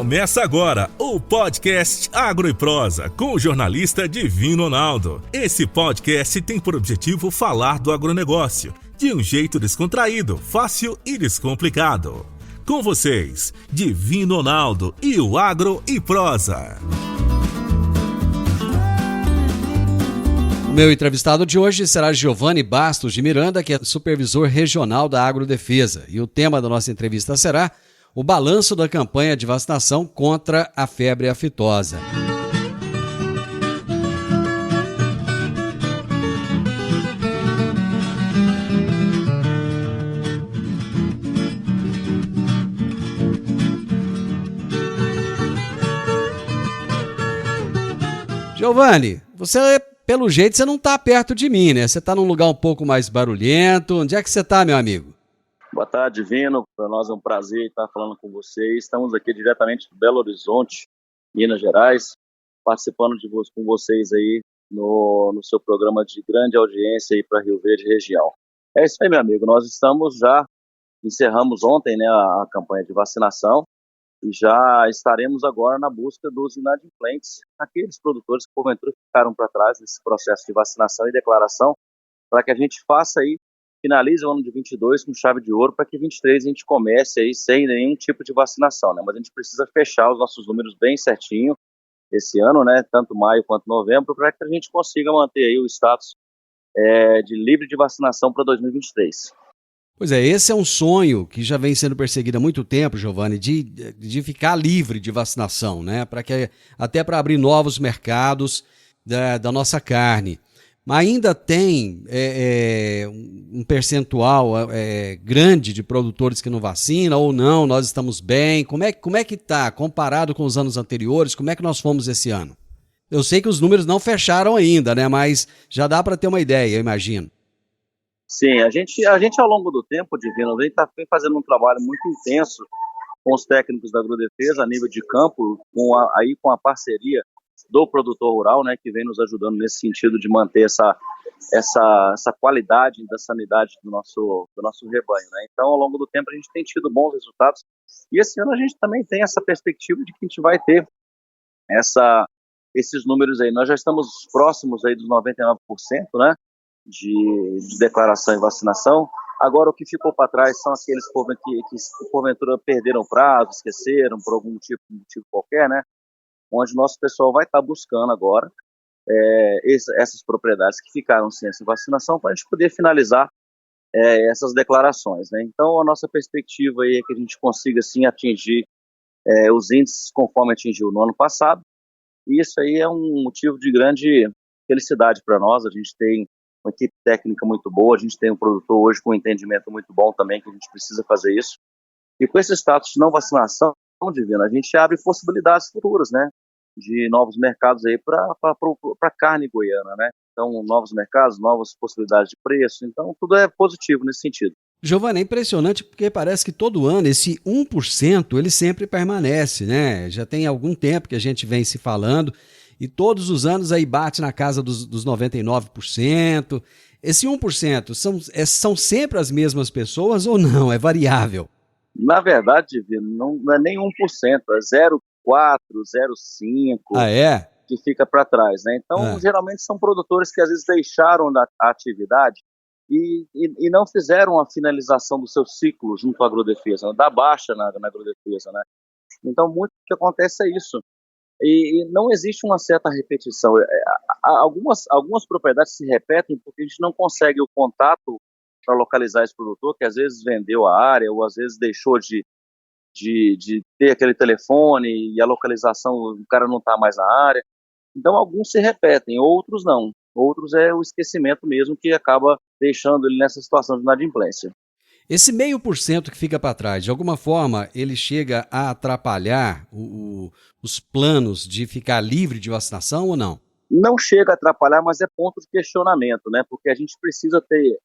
Começa agora o podcast Agro e Prosa com o jornalista Divino Ronaldo. Esse podcast tem por objetivo falar do agronegócio de um jeito descontraído, fácil e descomplicado. Com vocês, Divino Ronaldo e o Agro e Prosa. O meu entrevistado de hoje será Giovanni Bastos de Miranda, que é supervisor regional da Agrodefesa. E o tema da nossa entrevista será o balanço da campanha de vacinação contra a febre aftosa. Giovanni, pelo jeito, você não está perto de mim, né? Você está num lugar um pouco mais barulhento. Onde é que você está, meu amigo? Boa tarde, Divino. Para nós é um prazer estar falando com vocês. Estamos aqui diretamente de Belo Horizonte, Minas Gerais, participando com vocês aí no seu programa de grande audiência aí para Rio Verde região. É isso aí, meu amigo. Nós encerramos ontem, né, a campanha de vacinação e já estaremos agora na busca dos inadimplentes, aqueles produtores que porventura ficaram para trás nesse processo de vacinação e declaração, para que a gente finalize o ano de 22 com chave de ouro, para que 23 a gente comece aí sem nenhum tipo de vacinação, né? Mas a gente precisa fechar os nossos números bem certinho esse ano, né? Tanto maio quanto novembro, para que a gente consiga manter aí o status de livre de vacinação para 2023. Pois é, esse é um sonho que já vem sendo perseguido há muito tempo, Giovanni, de ficar livre de vacinação, né? Até para abrir novos mercados da nossa carne. Mas ainda tem um percentual grande de produtores que não vacinam ou não, nós estamos bem. Como é que está comparado com os anos anteriores? Como é que nós fomos esse ano? Eu sei que os números não fecharam ainda, né? Mas já dá para ter uma ideia, eu imagino. Sim, a gente ao longo do tempo, Divino, vem fazendo um trabalho muito intenso com os técnicos da Agrodefesa a nível de campo, com a parceria do produtor rural, né, que vem nos ajudando nesse sentido de manter essa qualidade da sanidade do nosso rebanho, né? Então, ao longo do tempo, a gente tem tido bons resultados e esse ano a gente também tem essa perspectiva de que a gente vai ter esses números aí. Nós já estamos próximos aí dos 99%, né, de declaração e vacinação. Agora, o que ficou para trás são aqueles que porventura perderam o prazo, esqueceram por algum motivo qualquer, né? Onde o nosso pessoal vai estar buscando agora essas propriedades que ficaram sem essa vacinação para a gente poder finalizar essas declarações, né? Então, a nossa perspectiva aí é que a gente consiga, sim, atingir os índices conforme atingiu no ano passado, e isso aí é um motivo de grande felicidade para nós. A gente tem uma equipe técnica muito boa, a gente tem um produtor hoje com um entendimento muito bom também, que a gente precisa fazer isso, e com esse status de não vacinação, Divino, a gente abre possibilidades futuras, né, de novos mercados aí para carne goiana, né? Então, novos mercados, novas possibilidades de preço, então tudo é positivo nesse sentido. Giovanni, é impressionante porque parece que todo ano esse 1% ele sempre permanece, né? Já tem algum tempo que a gente vem se falando e todos os anos aí bate na casa dos 99%. Esse 1% são sempre as mesmas pessoas ou não? É variável? Na verdade, Divino, não é nem 1%, é 0,4%, 0,5%. Ah, é? Que fica para trás, né? Então, geralmente são produtores que às vezes deixaram a atividade e não fizeram a finalização do seu ciclo junto à Agrodefesa, da baixa na Agrodefesa, né? Então, muito o que acontece é isso. E não existe uma certa repetição. Algumas propriedades se repetem porque a gente não consegue o contato para localizar esse produtor, que às vezes vendeu a área ou às vezes deixou de ter aquele telefone e a localização, o cara não está mais na área. Então, alguns se repetem, outros não. Outros é o esquecimento mesmo que acaba deixando ele nessa situação de inadimplência. Esse 0,5% que fica para trás, de alguma forma, ele chega a atrapalhar os planos de ficar livre de vacinação ou não? Não chega a atrapalhar, mas é ponto de questionamento, né? Porque a gente precisa ter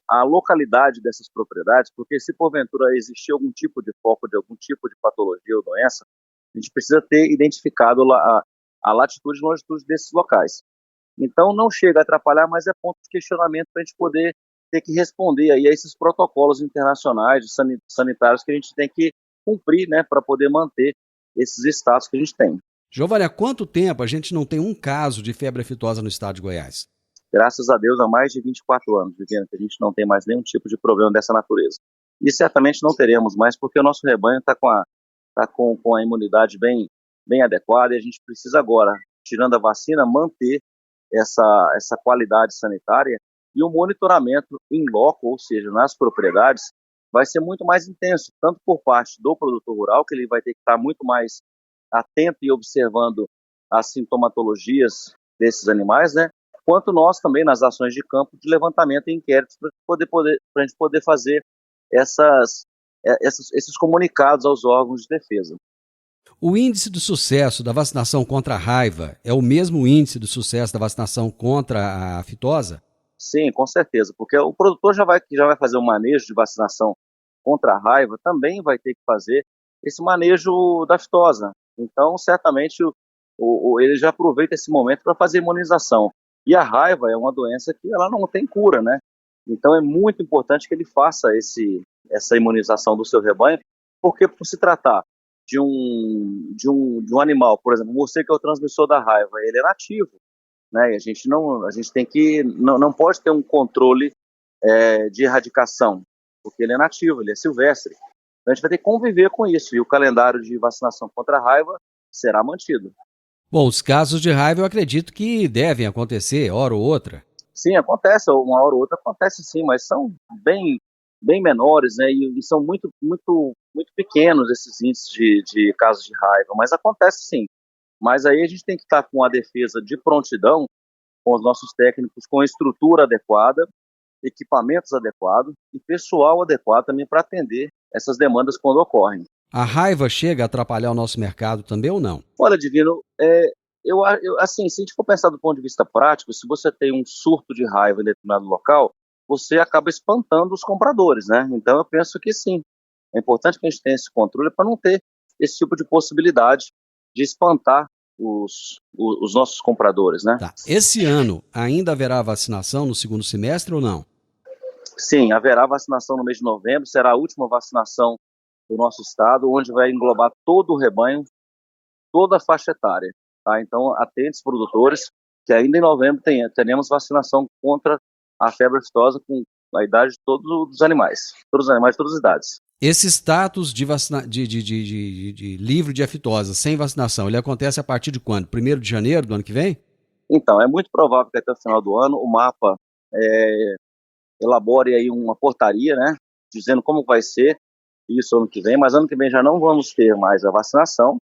a localidade dessas propriedades, porque se porventura existir algum tipo de foco de algum tipo de patologia ou doença, a gente precisa ter identificado a latitude e longitude desses locais. Então não chega a atrapalhar, mas é ponto de questionamento para a gente poder ter que responder aí a esses protocolos internacionais sanitários que a gente tem que cumprir, né, para poder manter esses status que a gente tem. Giovanni, há quanto tempo a gente não tem um caso de febre aftosa no estado de Goiás? Graças a Deus, há mais de 24 anos, Viviane, que a gente não tem mais nenhum tipo de problema dessa natureza. E certamente não teremos mais, porque o nosso rebanho está com a imunidade bem adequada, e a gente precisa agora, tirando a vacina, manter essa qualidade sanitária, e o monitoramento em loco, ou seja, nas propriedades, vai ser muito mais intenso, tanto por parte do produtor rural, que ele vai ter que estar muito mais atento e observando as sintomatologias desses animais, né? Quanto nós também nas ações de campo de levantamento e inquéritos para a gente poder fazer esses comunicados aos órgãos de defesa. O índice de sucesso da vacinação contra a raiva é o mesmo índice de sucesso da vacinação contra a aftosa? Sim, com certeza, porque o produtor que já vai fazer o manejo de vacinação contra a raiva, também vai ter que fazer esse manejo da aftosa. Então, certamente, ele já aproveita esse momento para fazer imunização. E a raiva é uma doença que ela não tem cura, né? Então, é muito importante que ele faça essa imunização do seu rebanho, porque por se tratar de um animal, por exemplo, você que é o transmissor da raiva, ele é nativo, né? E a gente tem que não pode ter um controle de erradicação, porque ele é nativo, ele é silvestre. Então a gente vai ter que conviver com isso, e o calendário de vacinação contra a raiva será mantido. Bom, os casos de raiva eu acredito que devem acontecer, hora ou outra. Sim, acontece, uma hora ou outra acontece sim, mas são bem menores, né, e são muito pequenos esses índices de casos de raiva, mas acontece sim. Mas aí a gente tem que estar com a defesa de prontidão, com os nossos técnicos, com estrutura adequada, equipamentos adequados e pessoal adequado também para atender essas demandas quando ocorrem. A raiva chega a atrapalhar o nosso mercado também ou não? Olha, Divino, assim, se a gente for pensar do ponto de vista prático, se você tem um surto de raiva em determinado local, você acaba espantando os compradores, né? Então eu penso que sim, é importante que a gente tenha esse controle para não ter esse tipo de possibilidade de espantar os nossos compradores, né? Tá. Esse ano ainda haverá vacinação no segundo semestre ou não? Sim, haverá vacinação no mês de novembro, será a última vacinação do nosso estado, onde vai englobar todo o rebanho, toda a faixa etária. Tá? Então, atentos produtores, que ainda em novembro teremos vacinação contra a febre aftosa com a idade de todos os animais, todas as idades. Esse status de livre de aftosa, sem vacinação, ele acontece a partir de quando? 1º de janeiro do ano que vem? Então, é muito provável que até o final do ano o MAPA elabore aí uma portaria, né, dizendo como vai ser isso ano que vem, mas ano que vem já não vamos ter mais a vacinação,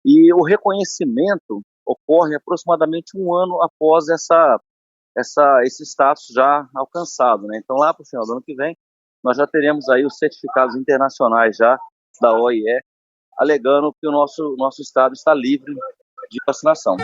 e o reconhecimento ocorre aproximadamente um ano após esse status já alcançado, né? Então lá para o final do ano que vem, nós já teremos aí os certificados internacionais já da OIE, alegando que o nosso estado está livre de vacinação.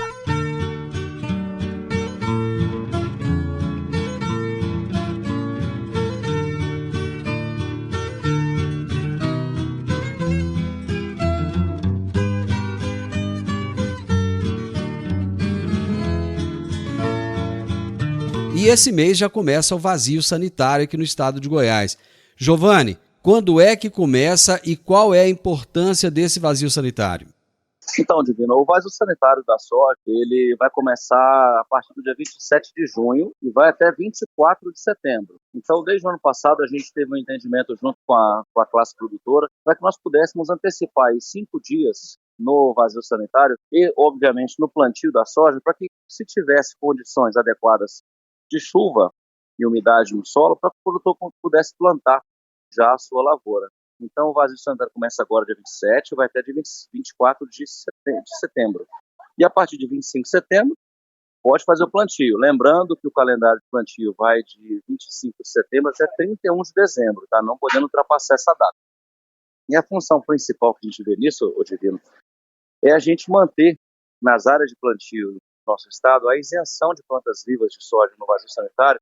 E esse mês já começa o vazio sanitário aqui no estado de Goiás. Giovanni, quando é que começa e qual é a importância desse vazio sanitário? Então, Divino, o vazio sanitário da soja, ele vai começar a partir do dia 27 de junho e vai até 24 de setembro. Então, desde o ano passado, a gente teve um entendimento junto com a classe produtora para que nós pudéssemos antecipar aí 5 dias no vazio sanitário e, obviamente, no plantio da soja, para que se tivesse condições adequadas de chuva e umidade no solo, para que o produtor pudesse plantar já a sua lavoura. Então, o vazio sanitário começa agora dia 27 e vai até dia 24 de setembro. E a partir de 25 de setembro, pode fazer o plantio. Lembrando que o calendário de plantio vai de 25 de setembro até 31 de dezembro, tá? Não podendo ultrapassar essa data. E a função principal que a gente vê nisso, Divino, é a gente manter nas áreas de plantio do nosso estado a isenção de plantas vivas de soja no vazio sanitário,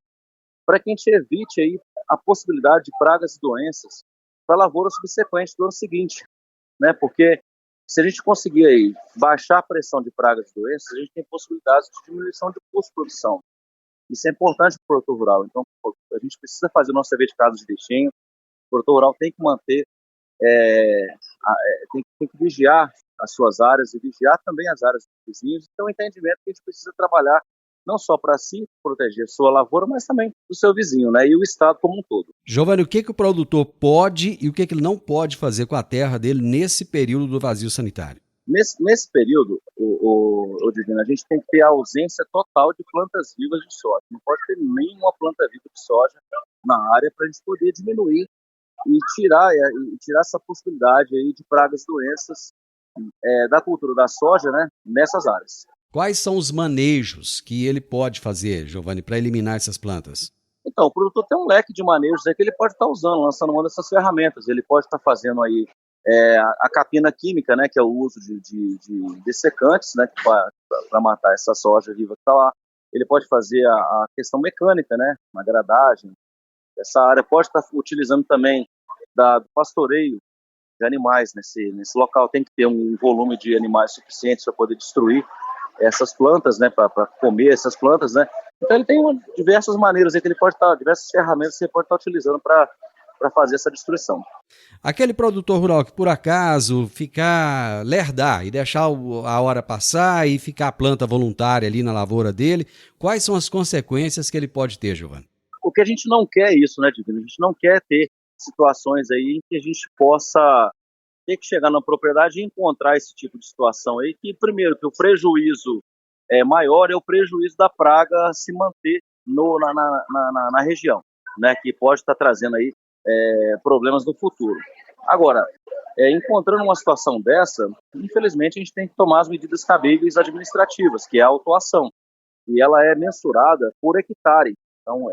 para que a gente evite aí a possibilidade de pragas e doenças para a lavoura subsequente do ano seguinte, né? Porque se a gente conseguir aí baixar a pressão de pragas e doenças, a gente tem possibilidades de diminuição de custo de produção. Isso é importante para o produtor rural. Então, a gente precisa fazer o nosso dever de casa de destino. O produtor rural tem que manter, tem que vigiar as suas áreas e vigiar também as áreas dos vizinhos. Então, o entendimento que a gente precisa trabalhar não só para si, proteger sua lavoura, mas também do seu vizinho, né? E o estado como um todo. Giovanni, o que o produtor pode e o que ele não pode fazer com a terra dele nesse período do vazio sanitário? Nesse período, Divino, a gente tem que ter a ausência total de plantas vivas de soja. Não pode ter nenhuma planta viva de soja na área para a gente poder diminuir e tirar essa possibilidade aí de pragas e doenças da cultura da soja, né, nessas áreas. Quais são os manejos que ele pode fazer, Giovanni, para eliminar essas plantas? Então, o produtor tem um leque de manejos aí que ele pode estar usando, lançando uma dessas ferramentas. Ele pode estar fazendo aí a capina química, né, que é o uso de dessecantes, né, para matar essa soja viva que está lá. Ele pode fazer a questão mecânica, né, uma gradagem. Essa área pode estar utilizando também do pastoreio de animais nesse local. Tem que ter um volume de animais suficiente para poder destruir essas plantas, né, para comer essas plantas, né. Então ele tem diversas maneiras aí que ele pode estar, diversas ferramentas que ele pode estar utilizando para fazer essa destruição. Aquele produtor rural que por acaso lerdar e deixar a hora passar e ficar a planta voluntária ali na lavoura dele, quais são as consequências que ele pode ter, Giovanni? O que a gente não quer é isso, né, Divino? A gente não quer ter situações aí em que a gente possa ter que chegar na propriedade e encontrar esse tipo de situação aí, que primeiro, que o prejuízo maior é o prejuízo da praga se manter na região, né, que pode estar trazendo aí problemas no futuro. Agora, encontrando uma situação dessa, infelizmente a gente tem que tomar as medidas cabíveis administrativas, que é a autuação, e ela é mensurada por hectare. Então,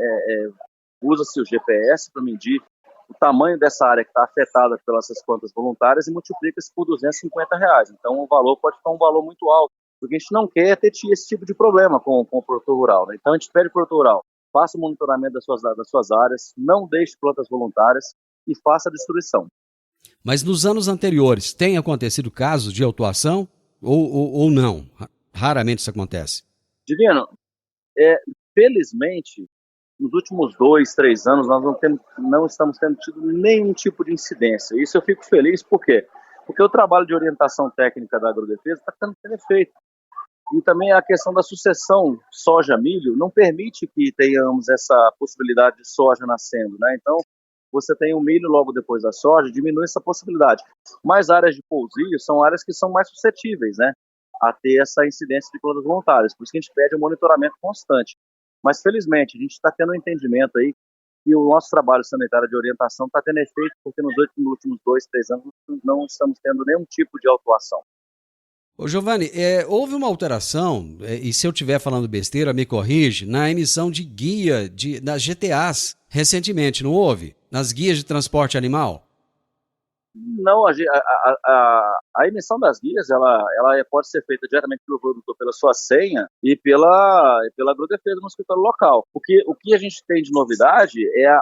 usa-se o GPS para medir o tamanho dessa área que está afetada pelas plantas voluntárias e multiplica-se por R$250. Então, o valor pode ficar um valor muito alto, porque a gente não quer ter esse tipo de problema com o produtor rural, né? Então, a gente pede ao produtor rural, faça o monitoramento das suas áreas, não deixe plantas voluntárias e faça a destruição. Mas nos anos anteriores, tem acontecido casos de autuação ou não? Raramente isso acontece. Divino, felizmente, nos últimos 2, 3 anos, nós não estamos tendo tido nenhum tipo de incidência. Isso eu fico feliz, por quê? Porque o trabalho de orientação técnica da agrodefesa está sendo feito. E também a questão da sucessão soja-milho não permite que tenhamos essa possibilidade de soja nascendo, né? Então, você tem o milho logo depois da soja, diminui essa possibilidade. Mas áreas de pousio são áreas que são mais suscetíveis, né, a ter essa incidência de plantas voluntárias. Por isso que a gente pede um monitoramento constante. Mas, felizmente, a gente está tendo um entendimento aí que o nosso trabalho sanitário de orientação está tendo efeito, porque nos últimos 2, 3 anos não estamos tendo nenhum tipo de autuação. Ô Giovanni, houve uma alteração, e se eu estiver falando besteira, me corrige, na emissão de guia das GTAs recentemente, não houve? Nas guias de transporte animal? Não, a emissão das guias, ela pode ser feita diretamente pelo produtor, pela sua senha e pela agrodefesa no escritório local. Porque o que a gente tem de novidade é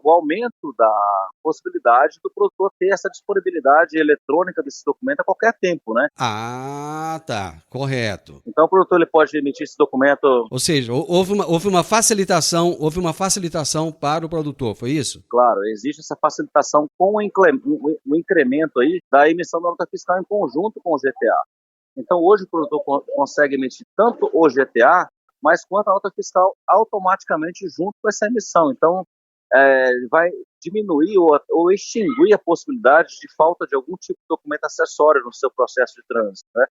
o aumento da possibilidade do produtor ter essa disponibilidade eletrônica desse documento a qualquer tempo, né? Ah, tá, correto. Então o produtor ele pode emitir esse documento. Ou seja, houve uma facilitação para o produtor, foi isso? Claro, existe essa facilitação com o incremento aí da emissão da nota fiscal em conjunto com o GTA. Então hoje o produtor consegue emitir tanto o GTA, mas quanto a nota fiscal automaticamente junto com essa emissão. Então vai diminuir ou extinguir a possibilidade de falta de algum tipo de documento acessório no seu processo de trânsito, né?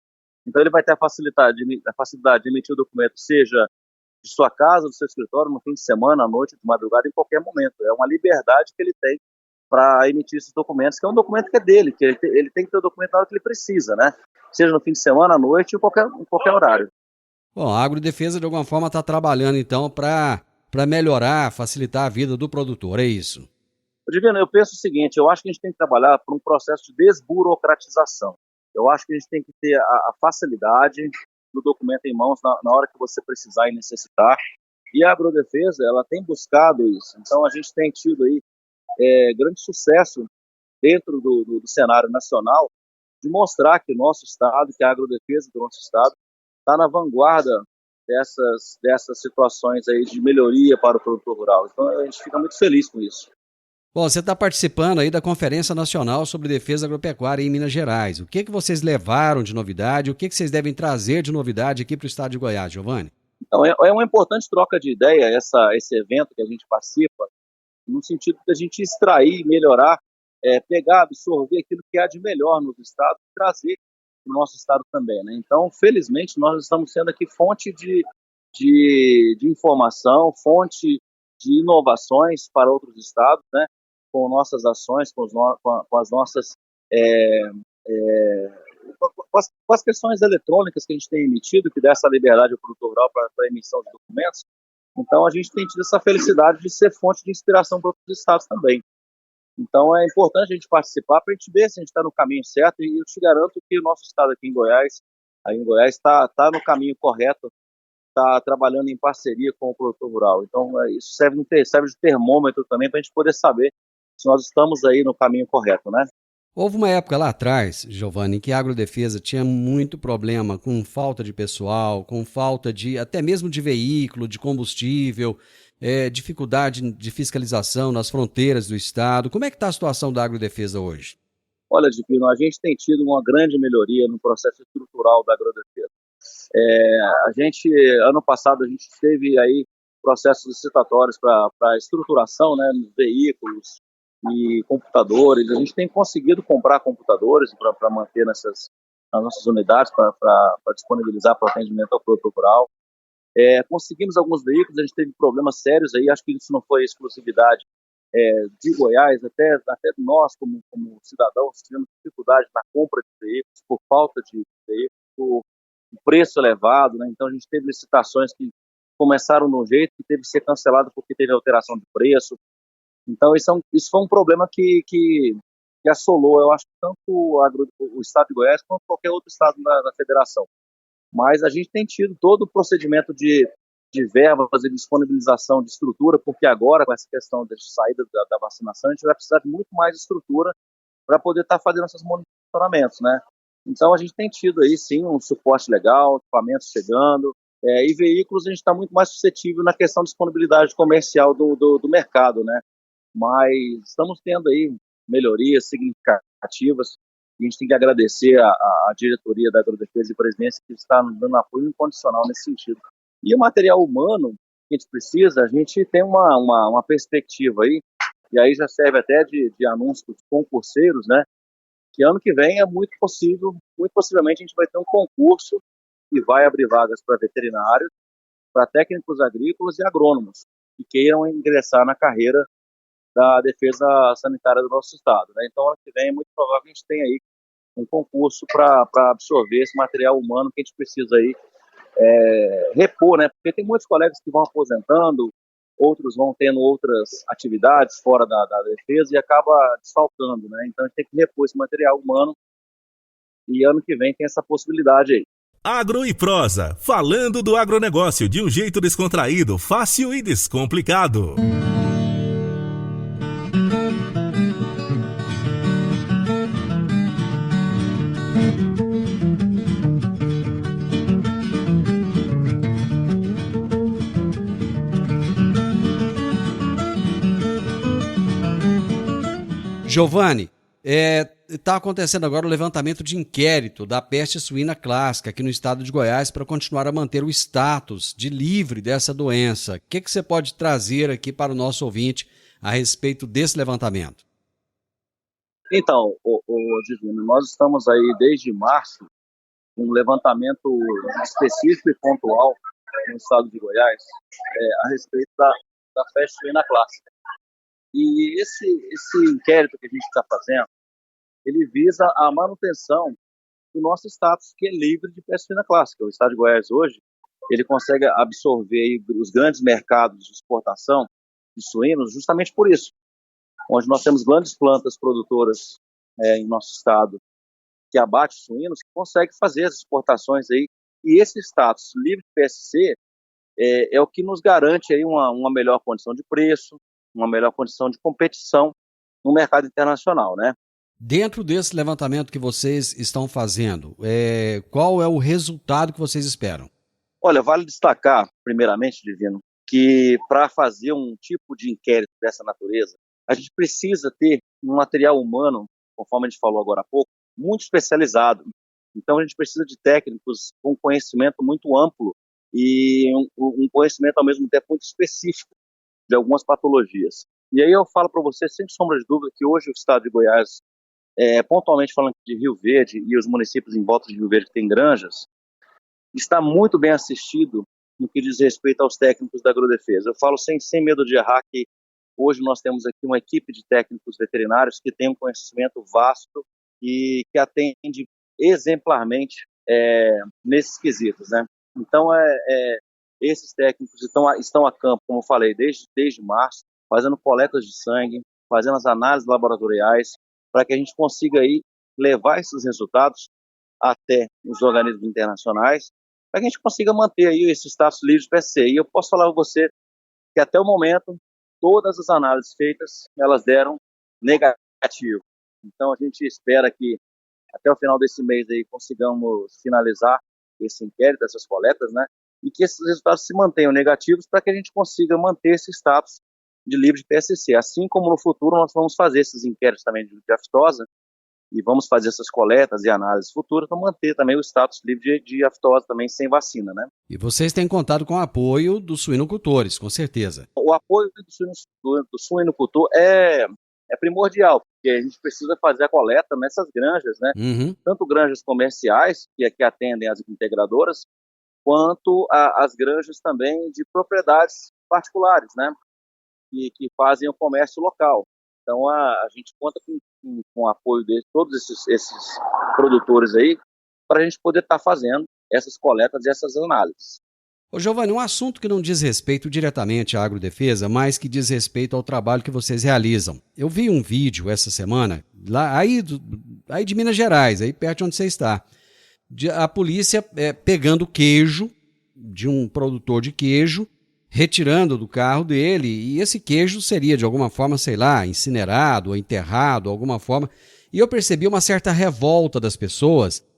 Então ele vai ter a facilidade de emitir o documento, seja de sua casa, do seu escritório, no fim de semana, à noite, de madrugada, em qualquer momento. É uma liberdade que ele tem para emitir esses documentos, que é um documento que é dele, que ele tem que ter o documento na hora que ele precisa, né? Seja no fim de semana, à noite, em qualquer horário. Bom, a agrodefesa, de alguma forma, está trabalhando, então, para melhorar, facilitar a vida do produtor, é isso? Divino, eu penso o seguinte, eu acho que a gente tem que trabalhar por um processo de desburocratização. Eu acho que a gente tem que ter a facilidade do documento em mãos na hora que você precisar e necessitar. E a agrodefesa, ela tem buscado isso. Então, a gente tem tido aí grande sucesso dentro do cenário nacional de mostrar que o nosso estado, que a agrodefesa do nosso estado, está na vanguarda dessas situações aí de melhoria para o produtor rural. Então, a gente fica muito feliz com isso. Bom, você está participando aí da Conferência Nacional sobre Defesa Agropecuária em Minas Gerais. O que vocês levaram de novidade? O que vocês devem trazer de novidade aqui para o estado de Goiás, Giovanni? Então, é uma importante troca de ideia esse evento que a gente participa, no sentido de a gente extrair, melhorar, pegar, absorver aquilo que há de melhor nos estados e trazer para o nosso estado também, né? Então, felizmente, nós estamos sendo aqui fonte de informação, fonte de inovações para outros estados, né? Com nossas ações, com as nossas é, é, com as questões eletrônicas que a gente tem emitido, que dá essa liberdade ao produtor rural para a emissão de documentos. Então, a gente tem tido essa felicidade de ser fonte de inspiração para outros estados também. Então, é importante a gente participar para a gente ver se a gente está no caminho certo, e eu te garanto que o nosso estado aqui em Goiás, está no caminho correto, está trabalhando em parceria com o produtor rural. Então, isso serve de termômetro também para a gente poder saber se nós estamos aí no caminho correto, né? Houve uma época lá atrás, Giovanni, em que a agrodefesa tinha muito problema com falta de pessoal, com falta de até mesmo de veículo, de combustível, dificuldade de fiscalização nas fronteiras do estado. Como é que está a situação da agrodefesa hoje? Olha, Divino, a gente tem tido uma grande melhoria no processo estrutural da agrodefesa. Ano passado, a gente teve aí processos licitatórios para estruturação, né, nos veículos e computadores. A gente tem conseguido comprar computadores para manter nas nossas unidades, para disponibilizar para o atendimento ao produtor rural. Conseguimos alguns veículos, a gente teve problemas sérios aí, acho que isso não foi exclusividade de Goiás, até nós, como cidadãos, tivemos dificuldade na compra de veículos, por falta de veículos, por preço elevado, né? Então a gente teve licitações que começaram de um jeito e teve que ser cancelado porque teve alteração de preço. Então isso foi um problema que assolou, eu acho, tanto o estado de Goiás quanto qualquer outro estado da federação. Mas a gente tem tido todo o procedimento de verbas e disponibilização de estrutura, porque agora, com essa questão de saída da vacinação, a gente vai precisar de muito mais estrutura para poder estar fazendo esses monitoramentos, né? Então, a gente tem tido aí, sim, um suporte legal, equipamentos chegando, e veículos a gente está muito mais suscetível na questão de disponibilidade comercial do mercado, né? Mas estamos tendo aí melhorias significativas, e a gente tem que agradecer a diretoria da Agrodefesa e Presidência que está nos dando apoio incondicional nesse sentido. E o material humano que a gente precisa, a gente tem uma perspectiva aí, e aí já serve até de anúncio para os concurseiros, né? Que ano que vem muito possivelmente a gente vai ter um concurso que vai abrir vagas para veterinários, para técnicos agrícolas e agrônomos que queiram ingressar na carreira da defesa sanitária do nosso estado, né? Então, ano que vem é muito provável que a gente tenha aí um concurso para absorver esse material humano que a gente precisa aí repor, né? Porque tem muitos colegas que vão aposentando, outros vão tendo outras atividades fora da defesa e acaba desfalcando, né? Então a gente tem que repor esse material humano e ano que vem tem essa possibilidade aí. Agro e Prosa, falando do agronegócio de um jeito descontraído, fácil e descomplicado. Giovanni, está acontecendo agora o levantamento de inquérito da peste suína clássica aqui no estado de Goiás para continuar a manter o status de livre dessa doença. O que você pode trazer aqui para o nosso ouvinte a respeito desse levantamento? Então, Divino, nós estamos aí desde março com um levantamento específico e pontual no estado de Goiás a respeito da peste suína clássica. E esse inquérito que a gente está fazendo, ele visa a manutenção do nosso status, que é livre de peste suína clássica. O estado de Goiás hoje, ele consegue absorver aí os grandes mercados de exportação de suínos justamente por isso. Onde nós temos grandes plantas produtoras em nosso estado que abate suínos, que consegue fazer as exportações aí. E esse status livre de PSC é o que nos garante aí uma melhor condição de preço, uma melhor condição de competição no mercado internacional, né? Dentro desse levantamento que vocês estão fazendo, qual é o resultado que vocês esperam? Olha, vale destacar, primeiramente, Divino, que para fazer um tipo de inquérito dessa natureza, a gente precisa ter um material humano, conforme a gente falou agora há pouco, muito especializado. Então, a gente precisa de técnicos com conhecimento muito amplo e um conhecimento, ao mesmo tempo, muito específico de algumas patologias. E aí eu falo para você, sem sombra de dúvida, que hoje o estado de Goiás, pontualmente falando de Rio Verde e os municípios em volta de Rio Verde que têm granjas, está muito bem assistido no que diz respeito aos técnicos da agrodefesa. Eu falo sem medo de errar que hoje nós temos aqui uma equipe de técnicos veterinários que tem um conhecimento vasto e que atende exemplarmente nesses quesitos, né? Então, esses técnicos estão a campo, como eu falei, desde março, fazendo coletas de sangue, fazendo as análises laboratoriais, para que a gente consiga aí levar esses resultados até os organismos internacionais, para que a gente consiga manter aí esse status livre de PSC. E eu posso falar para você que até o momento, todas as análises feitas, elas deram negativo. Então, a gente espera que até o final desse mês aí consigamos finalizar esse inquérito, essas coletas, né? E que esses resultados se mantenham negativos para que a gente consiga manter esse status de livre de PSC. Assim como no futuro nós vamos fazer esses inquéritos também de aftosa e vamos fazer essas coletas e análises futuras para manter também o status livre de aftosa também sem vacina, né? E vocês têm contado com o apoio dos suinocultores, com certeza. O apoio do suinocultor é primordial, porque a gente precisa fazer a coleta nessas granjas, né? Uhum. Tanto granjas comerciais, que atendem as integradoras, quanto as granjas também de propriedades particulares, né? Que fazem o comércio local. Então, a gente conta com o apoio de todos esses produtores aí, para a gente poder estar fazendo essas coletas e essas análises. Ô Giovanni, um assunto que não diz respeito diretamente à agrodefesa, mas que diz respeito ao trabalho que vocês realizam. Eu vi um vídeo essa semana, lá aí de Minas Gerais, aí perto de onde você está, a polícia pegando queijo de um produtor de queijo, retirando do carro dele, e esse queijo seria de alguma forma, sei lá, incinerado ou enterrado, alguma forma. E eu percebi uma certa revolta das pessoas,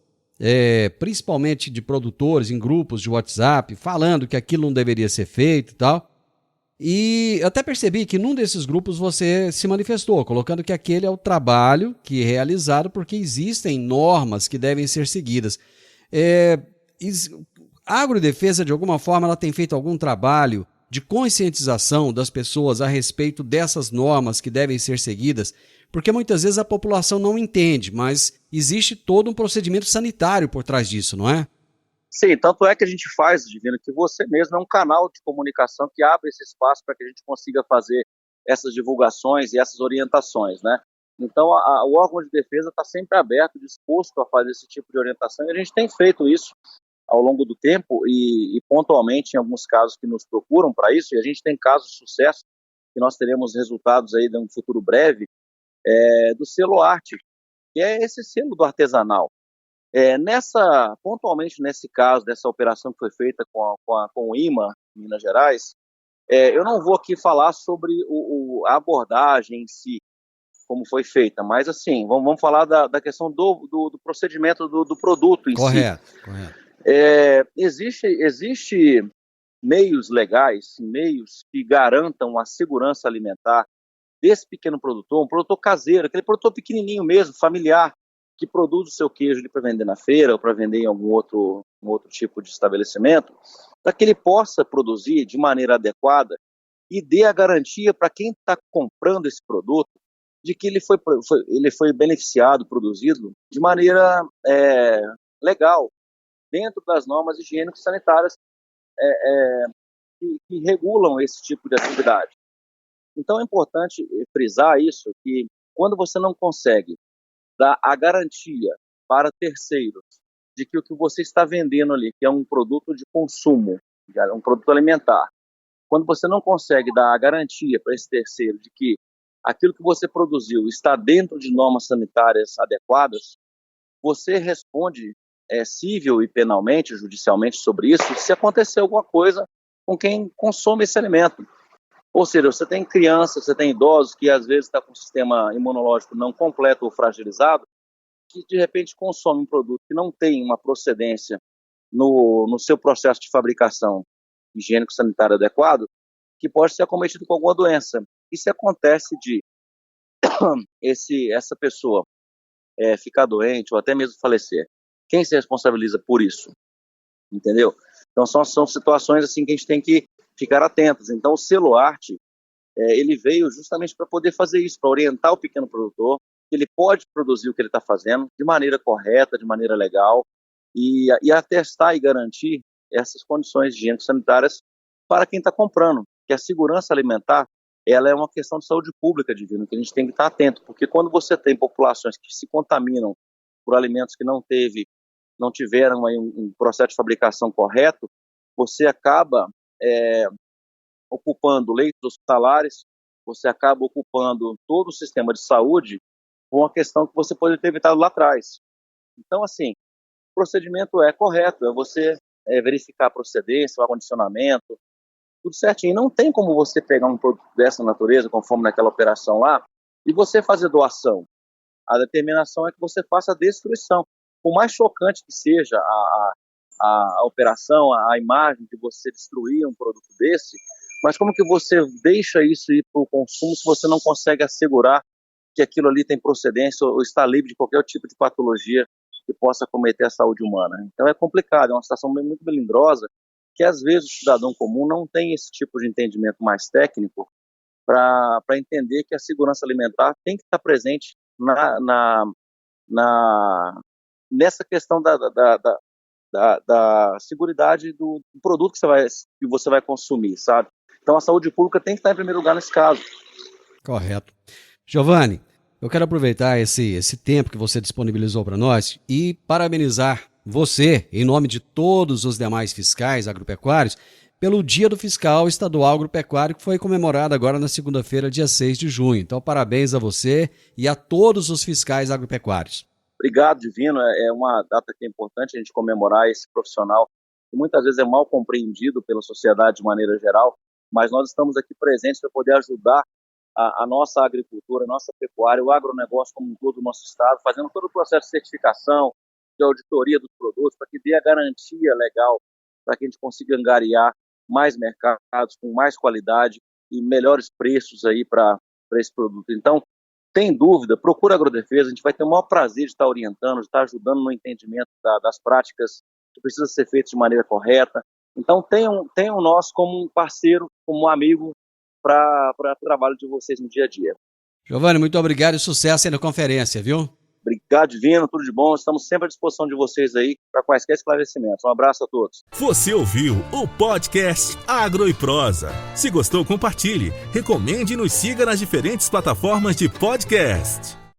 principalmente de produtores em grupos de WhatsApp, falando que aquilo não deveria ser feito e tal. E eu até percebi que num desses grupos você se manifestou, colocando que aquele é o trabalho que é realizado porque existem normas que devem ser seguidas. A agrodefesa, de alguma forma, ela tem feito algum trabalho de conscientização das pessoas a respeito dessas normas que devem ser seguidas, porque muitas vezes a população não entende, mas existe todo um procedimento sanitário por trás disso, não é? Sim, tanto é que a gente faz, Divino, que você mesmo é um canal de comunicação que abre esse espaço para que a gente consiga fazer essas divulgações e essas orientações, né? Então, o órgão de defesa está sempre aberto, disposto a fazer esse tipo de orientação, e a gente tem feito isso ao longo do tempo e pontualmente em alguns casos que nos procuram para isso, e a gente tem casos de sucesso, que nós teremos resultados aí de um futuro breve, do selo Arte, que é esse selo do artesanal. Pontualmente nesse caso, dessa operação que foi feita com o IMA, Minas Gerais, eu não vou aqui falar sobre a abordagem em si, como foi feita, mas assim, vamos falar da questão do procedimento do produto em si. Correto. Existe meios legais, meios que garantam a segurança alimentar desse pequeno produtor, um produtor caseiro, aquele produtor pequenininho mesmo, familiar, que produz o seu queijo para vender na feira ou para vender em algum outro tipo de estabelecimento, para que ele possa produzir de maneira adequada e dê a garantia para quem está comprando esse produto de que ele foi beneficiado, produzido de maneira legal, dentro das normas higiênicas e sanitárias que regulam esse tipo de atividade. Então é importante frisar isso, que quando você não consegue dar a garantia para terceiros de que o que você está vendendo ali, que é um produto de consumo, um produto alimentar, quando você não consegue dar a garantia para esse terceiro de que aquilo que você produziu está dentro de normas sanitárias adequadas, você responde civil e penalmente, judicialmente sobre isso, se acontecer alguma coisa com quem consome esse alimento. Ou seja, você tem crianças, você tem idosos que às vezes estão com o sistema imunológico não completo ou fragilizado, que de repente consome um produto que não tem uma procedência no seu processo de fabricação higiênico-sanitário adequado, que pode ser acometido com alguma doença. Isso acontece de essa pessoa ficar doente ou até mesmo falecer, quem se responsabiliza por isso? Entendeu? Então são situações assim que a gente tem que ficar atentos. Então o selo arte, ele veio justamente para poder fazer isso, para orientar o pequeno produtor, que ele pode produzir o que ele está fazendo de maneira correta, de maneira legal, e atestar e garantir essas condições higiênico-sanitárias para quem está comprando, que a segurança alimentar, ela é uma questão de saúde pública, Divino, que a gente tem que estar atento, porque quando você tem populações que se contaminam por alimentos que não tiveram aí um processo de fabricação correto, você acaba ocupando leitos hospitalares, você acaba ocupando todo o sistema de saúde por uma questão que você poderia ter evitado lá atrás. Então, assim, o procedimento é correto, é você verificar a procedência, o acondicionamento, tudo certinho. Não tem como você pegar um produto dessa natureza, conforme naquela operação lá, e você fazer doação. A determinação é que você faça a destruição. Por mais chocante que seja a operação, a imagem de você destruir um produto desse, mas como que você deixa isso ir para o consumo se você não consegue assegurar que aquilo ali tem procedência ou está livre de qualquer tipo de patologia que possa cometer a saúde humana? Então é complicado, é uma situação muito melindrosa, que às vezes o cidadão comum não tem esse tipo de entendimento mais técnico para entender que a segurança alimentar tem que estar presente nessa questão da seguridade do produto que você vai consumir, sabe? Então a saúde pública tem que estar em primeiro lugar nesse caso. Correto. Giovanni, eu quero aproveitar esse tempo que você disponibilizou para nós e parabenizar você, em nome de todos os demais fiscais agropecuários, pelo Dia do Fiscal Estadual Agropecuário, que foi comemorado agora na segunda-feira, dia 6 de junho. Então, parabéns a você e a todos os fiscais agropecuários. Obrigado, Divino. É uma data que é importante a gente comemorar esse profissional, que muitas vezes é mal compreendido pela sociedade de maneira geral, mas nós estamos aqui presentes para poder ajudar a nossa agricultura, a nossa pecuária, o agronegócio como um todo do nosso estado, fazendo todo o processo de certificação, de auditoria dos produtos, para que dê a garantia legal, para que a gente consiga angariar mais mercados, com mais qualidade e melhores preços aí para esse produto. Então, tem dúvida, procura a Agrodefesa, a gente vai ter o maior prazer de estar orientando, de estar ajudando no entendimento das práticas que precisam ser feitas de maneira correta. Então, tenham nós como um parceiro, como um amigo, para o trabalho de vocês no dia a dia. Giovanni, muito obrigado e sucesso aí na conferência, viu? Obrigado, Divino, tudo de bom. Estamos sempre à disposição de vocês aí para quaisquer esclarecimentos. Um abraço a todos. Você ouviu o podcast Agro e Prosa. Se gostou, compartilhe, recomende e nos siga nas diferentes plataformas de podcast.